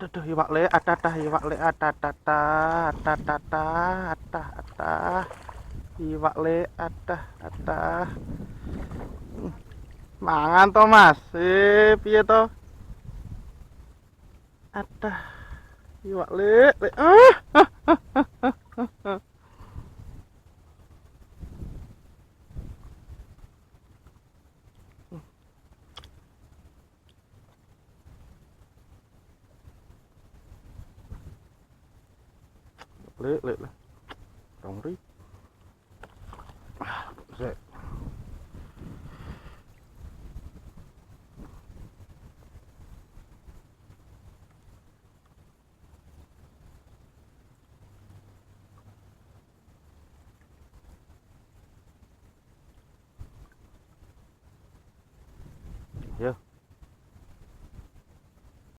Aduh, iwak le, atatah, iwak le, atatata, atatata, atah, atah, iwak le, atah. Mangan to, Mas. Piye to? Atah, iwak le. Le. Rong ri. Sik. Yo.